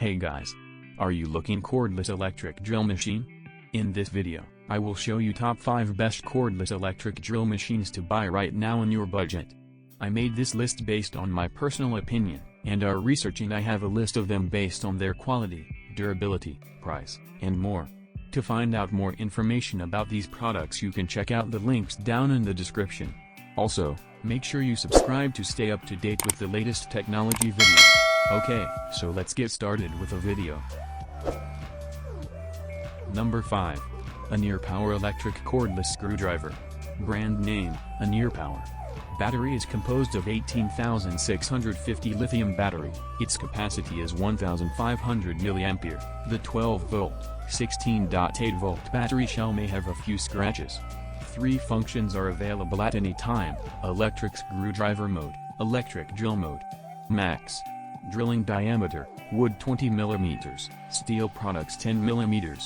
Hey guys! Are you looking cordless electric drill machine? In this video, I will show you top 5 best cordless electric drill machines to buy right now in your budget. I made this list based on my personal opinion, and are researching. I have a list of them based on their quality, durability, price, and more. To find out more information about these products you can check out the links down in the description. Also, make sure you subscribe to stay up to date with the latest technology videos. Okay, so let's get started with the video. Number 5. Near Power Electric Cordless Screwdriver. Brand name, Near Power. Battery is composed of 18,650 lithium battery. Its capacity is 1,500 mAh. The 12-volt, 16.8-volt battery shell may have a few scratches. 3 functions are available at any time: electric screwdriver mode, electric drill mode. Max drilling diameter, wood 20 mm, steel products 10 mm.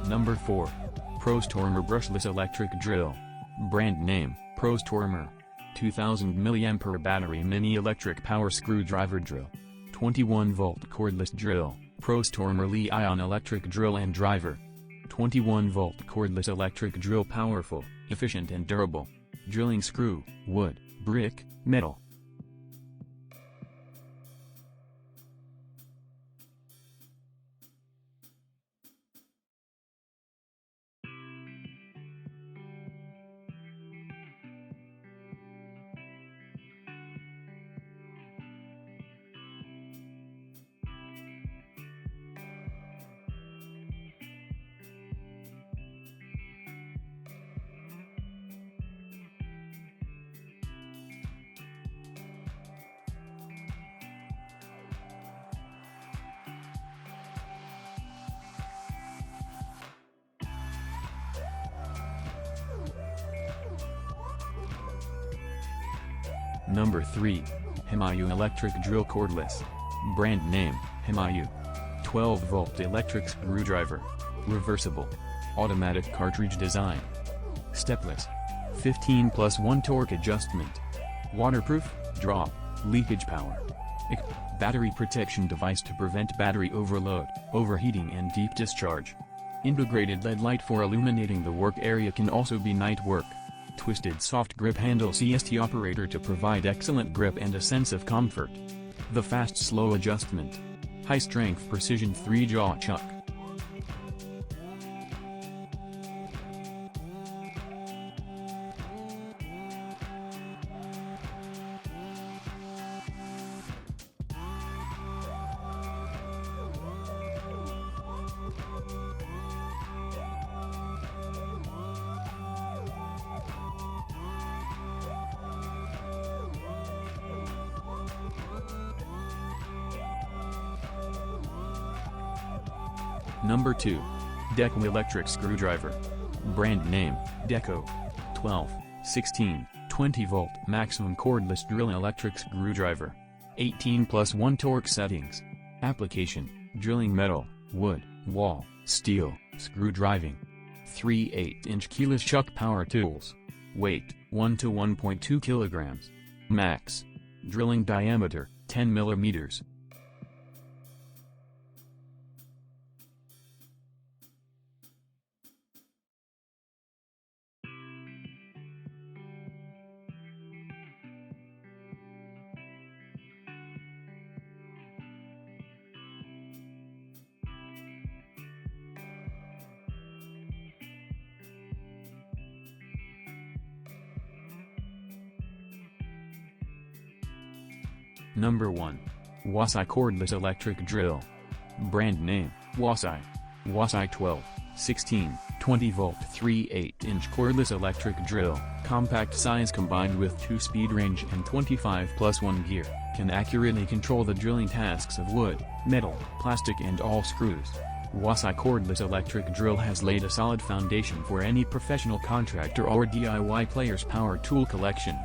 Number 4. Prostormer Brushless Electric Drill. Brand name, Prostormer. 2000 mAh battery mini electric power screwdriver drill. 21-volt cordless drill, Prostormer Lithium-Ion electric drill and driver. 21-volt cordless electric drill, powerful, efficient and durable. Drilling screw, wood, brick, metal. Number 3. Hemuyou electric drill cordless. Brand name, Hemuyou. 12-volt electric screwdriver. Reversible. Automatic cartridge design. Stepless. 15+1 torque adjustment. Waterproof, drop, leakage power. Battery protection device to prevent battery overload, overheating and deep discharge. Integrated LED light for illuminating the work area, can also be night work. Twisted soft grip handle CST operator to provide excellent grip and a sense of comfort. The fast slow adjustment. High strength precision 3-jaw chuck. Number 2. Deko electric screwdriver. Brand name, Deko. 12, 16, 20-volt maximum cordless drill electric screwdriver. 18+1 torque settings. Application, drilling metal, wood, wall, steel, screw driving. 3 8-inch keyless chuck power tools. Weight, 1 to 1.2 kilograms. Max drilling diameter, 10 millimeters. Number 1. Wosai Cordless Electric Drill. Brand name, Wosai. Wosai 12, 16, 20-volt 3/8-inch cordless electric drill, compact size combined with 2-speed range and 25+1 gear, can accurately control the drilling tasks of wood, metal, plastic and all screws. Wosai cordless electric drill has laid a solid foundation for any professional contractor or DIY player's power tool collection.